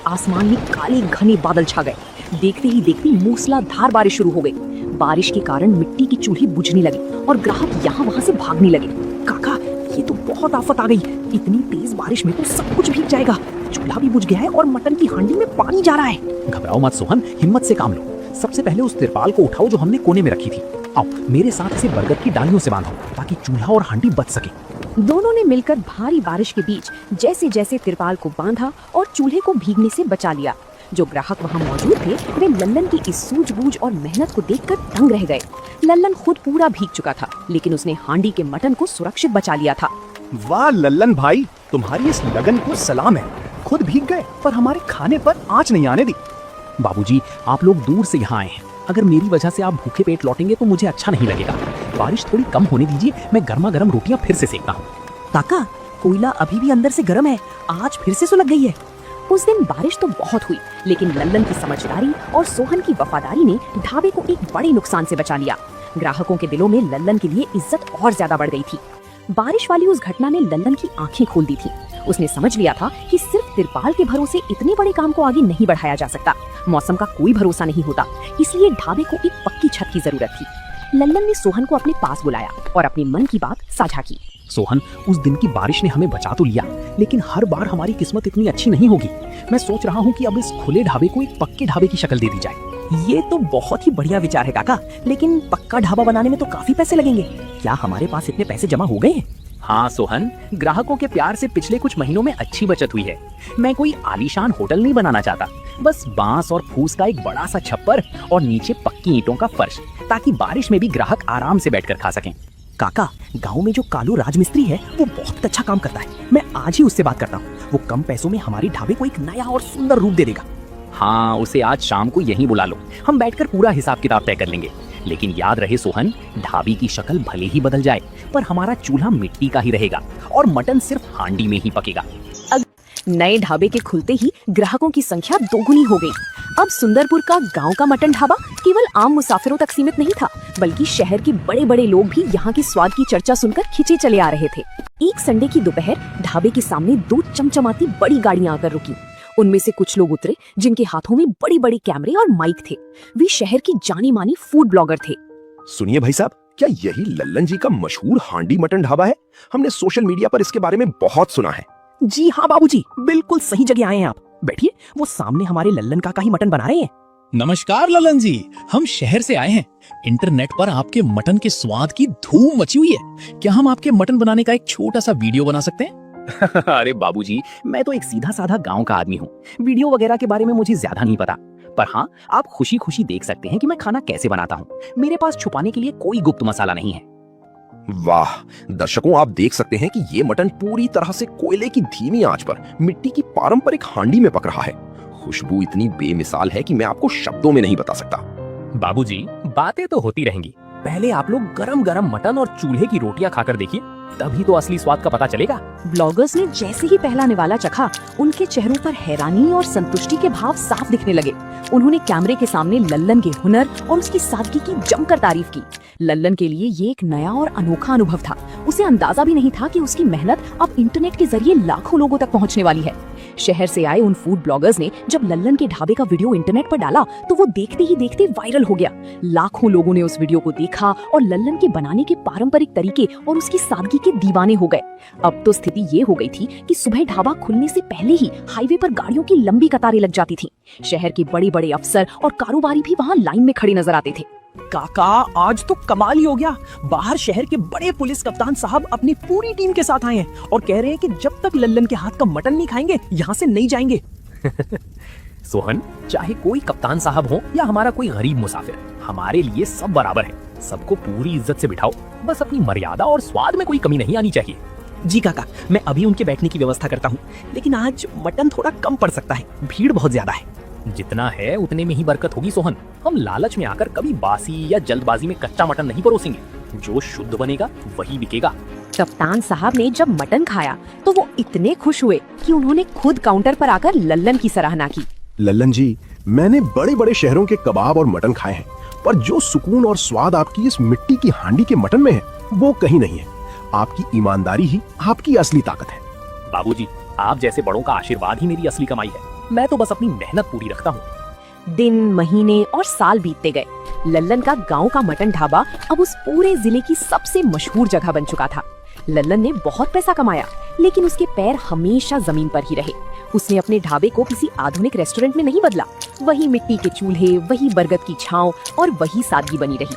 आसमान में काले घने बादल छा गए। देखते ही देखते मूसलाधार बारिश शुरू हो गई। बारिश के कारण मिट्टी की चूल्हे बुझने लगे और ग्राहक यहाँ वहाँ से भागने लगे। काका, ये तो बहुत आफत आ गई। इतनी तेज बारिश में तो सब कुछ भीग जाएगा। चूल्हा भी बुझ गया है और मटन की हांडी में पानी जा रहा है। घबराओ मत सोहन, हिम्मत से काम लो। सबसे पहले उस तिरपाल को उठाओ जो हमने कोने में रखी थी। आओ मेरे साथ इसे बरगद की डालियों से बांधो ताकि चूल्हा और हांडी बच सके। दोनों ने मिलकर भारी बारिश के बीच जैसे जैसे तिरपाल को बांधा और चूल्हे को भीगने से बचा लिया। जो ग्राहक वहाँ मौजूद थे वे लल्लन की इस सूझबूझ और मेहनत को देखकर दंग रह गए। लल्लन खुद पूरा भीग चुका था, लेकिन उसने हांडी के मटन को सुरक्षित बचा लिया था। वाह लल्लन भाई, तुम्हारी इस लगन को सलाम है। खुद भीग गए पर हमारे खाने पर आंच नहीं आने दी। बाबूजी, आप लोग दूर से यहाँ आए हैं। अगर मेरी वजह से आप भूखे पेट लौटेंगे तो मुझे अच्छा नहीं लगेगा। बारिश थोड़ी कम होने दीजिए, मैं गर्मा गर्म रोटियां फिर से सेकता हूँ। काका, कोयला अभी भी अंदर से गर्म है, आज फिर से सुलग गई है। उस दिन बारिश तो बहुत हुई, लेकिन लल्लन की समझदारी और सोहन की वफादारी ने ढाबे को एक बड़े नुकसान से बचा लिया। ग्राहकों के दिलों में लल्लन के लिए इज्जत और ज्यादा बढ़ गई थी। बारिश वाली उस घटना ने लल्लन की आंखें खोल दी थी। उसने समझ लिया था कि सिर्फ तिरपाल के भरोसे इतने बड़े काम को आगे नहीं बढ़ाया जा सकता। मौसम का कोई भरोसा नहीं होता, इसलिए ढाबे को एक पक्की छत की जरूरत थी। लल्लन ने सोहन को अपने पास बुलाया और अपने मन की बात साझा की। सोहन, उस दिन की बारिश ने हमें बचा तो लिया, लेकिन हर बार हमारी किस्मत इतनी अच्छी नहीं होगी। मैं सोच रहा हूँ कि अब इस खुले ढाबे को एक पक्के ढाबे की शक्ल दे दी जाए। ये तो बहुत ही बढ़िया विचार है काका, लेकिन पक्का ढाबा बनाने में तो काफी पैसे लगेंगे। क्या हमारे पास इतने पैसे जमा हो गए हैं? हाँ सोहन, ग्राहकों के प्यार से पिछले कुछ महीनों में अच्छी बचत हुई है। मैं कोई आलीशान होटल नहीं बनाना चाहता, बस बांस और फूस का एक बड़ा सा छप्पर और नीचे पक्की ईंटों का फर्श, ताकि बारिश में भी ग्राहक आराम से बैठकर खा सकें। काका, गांव में जो कालू राजमिस्त्री है वो बहुत अच्छा काम करता है। मैं आज ही उससे बात करता हूँ। वो कम पैसों में हमारे ढाबे को एक नया और सुंदर रूप दे देगा। हाँ, उसे आज शाम को यहीं बुला लो, हम बैठकर पूरा हिसाब किताब तय कर लेंगे। लेकिन याद रहे सोहन, ढाबे की शक्ल भले ही बदल जाए, पर हमारा चूल्हा मिट्टी का ही रहेगा और मटन सिर्फ हांडी में ही पकेगा। नए ढाबे के खुलते ही ग्राहकों की संख्या दोगुनी हो गई। अब सुंदरपुर का गांव का मटन ढाबा केवल आम मुसाफिरों तक सीमित नहीं था, बल्कि शहर के बड़े बड़े लोग भी यहाँ की स्वाद की चर्चा सुनकर खिंचे चले आ रहे थे। एक संडे की दोपहर ढाबे के सामने दो चमचमाती बड़ी गाड़ियां आकर रुकी। उनमें से कुछ लोग उतरे जिनके हाथों में बड़ी बड़ी कैमरे और माइक थे। वे शहर की जानी मानी फूड ब्लॉगर थे। सुनिए भाई साहब, क्या यही लल्लन जी का मशहूर हांडी मटन ढाबा है? हमने सोशल मीडिया पर इसके बारे में बहुत सुना है। जी हाँ बाबूजी, बिल्कुल सही जगह आए हैं आप। बैठिए, वो सामने हमारे लल्लन काका ही मटन बना रहे हैं। नमस्कार ललन जी, हम शहर से आए हैं। इंटरनेट पर आपके मटन के स्वाद की धूम मची हुई है। क्या हम आपके मटन बनाने का एक छोटा सा वीडियो बना सकते हैं? अरे बाबूजी, मैं तो एक सीधा साधा गांव का आदमी हूँ। वीडियो वगैरह के बारे में मुझे ज्यादा नहीं पता, पर हाँ, आप खुशी खुशी देख सकते हैं कि मैं खाना कैसे बनाता हूँ। मेरे पास छुपाने के लिए कोई गुप्त मसाला नहीं है। वाह दर्शकों, आप देख सकते हैं कि ये मटन पूरी तरह से कोयले की धीमी आंच पर मिट्टी की पारंपरिक हांडी में पक रहा है। खुशबू इतनी बेमिसाल है कि मैं आपको शब्दों में नहीं बता सकता। बाबूजी, बातें तो होती रहेंगी, पहले आप लोग गरम गरम मटन और चूल्हे की रोटियां खाकर देखिए, तभी तो असली स्वाद का पता चलेगा। ब्लॉगर्स ने जैसे ही पहला निवाला चखा, उनके चेहरों पर हैरानी और संतुष्टि के भाव साफ दिखने लगे। उन्होंने कैमरे के सामने लल्लन के हुनर और उसकी सादगी की जमकर तारीफ की। लल्लन के लिए ये एक नया और अनोखा अनुभव था। उसे अंदाजा भी नहीं था कि उसकी मेहनत अब इंटरनेट के जरिए लाखों लोगों तक पहुंचने वाली है। शहर से आए उन फूड ब्लॉगर्स ने जब लल्लन के ढाबे का वीडियो इंटरनेट पर डाला तो वो देखते ही देखते वायरल हो गया। लाखों लोगों ने उस वीडियो को देखा और लल्लन के बनाने के पारंपरिक तरीके और उसकी सादगी के दीवाने हो गए। अब तो स्थिति ये हो गई थी कि सुबह ढाबा खुलने से पहले ही हाईवे पर गाड़ियों की लंबी कतारें लग जाती थी। शहर के बड़े बड़े अफसर और कारोबारी भी वहाँ लाइन में खड़े नजर आते थे। काका, आज तो कमाल ही हो गया। बाहर शहर के बड़े पुलिस कप्तान साहब अपनी पूरी टीम के साथ आए हैं और कह रहे हैं कि जब तक लल्लन के हाथ का मटन नहीं खाएंगे यहाँ से नहीं जाएंगे। सोहन, चाहे कोई कप्तान साहब हो या हमारा कोई गरीब मुसाफिर, हमारे लिए सब बराबर है। सबको पूरी इज्जत से बिठाओ, बस अपनी मर्यादा और स्वाद में कोई कमी नहीं आनी चाहिए। जी काका, मैं अभी उनके बैठने की व्यवस्था करता हूँ, लेकिन आज मटन थोड़ा कम पड़ सकता है, भीड़ बहुत ज्यादा है। जितना है उतने में ही बरकत होगी सोहन। हम लालच में आकर कभी बासी या जल्दबाजी में कच्चा मटन नहीं परोसेंगे। जो शुद्ध बनेगा वही बिकेगा। कप्तान साहब ने जब मटन खाया तो वो इतने खुश हुए कि उन्होंने खुद काउंटर पर आकर लल्लन की सराहना की। लल्लन जी, मैंने बड़े बड़े शहरों के कबाब और मटन खाए हैं, पर जो सुकून और स्वाद आपकी इस मिट्टी की हांडी के मटन में है वो कहीं नहीं है। आपकी ईमानदारी ही आपकी असली ताकत है। बाबूजी, आप जैसे बड़ों का आशीर्वाद ही मेरी असली कमाई है। मैं तो बस अपनी मेहनत पूरी रखता हूँ। दिन, महीने और साल बीतते गए। लल्लन का गांव का मटन ढाबा अब उस पूरे जिले की सबसे मशहूर जगह बन चुका था। लल्लन ने बहुत पैसा कमाया, लेकिन उसके पैर हमेशा जमीन पर ही रहे। उसने अपने ढाबे को किसी आधुनिक रेस्टोरेंट में नहीं बदला। वही मिट्टी के चूल्हे, वही बरगद की छांव और वही सादगी बनी रही।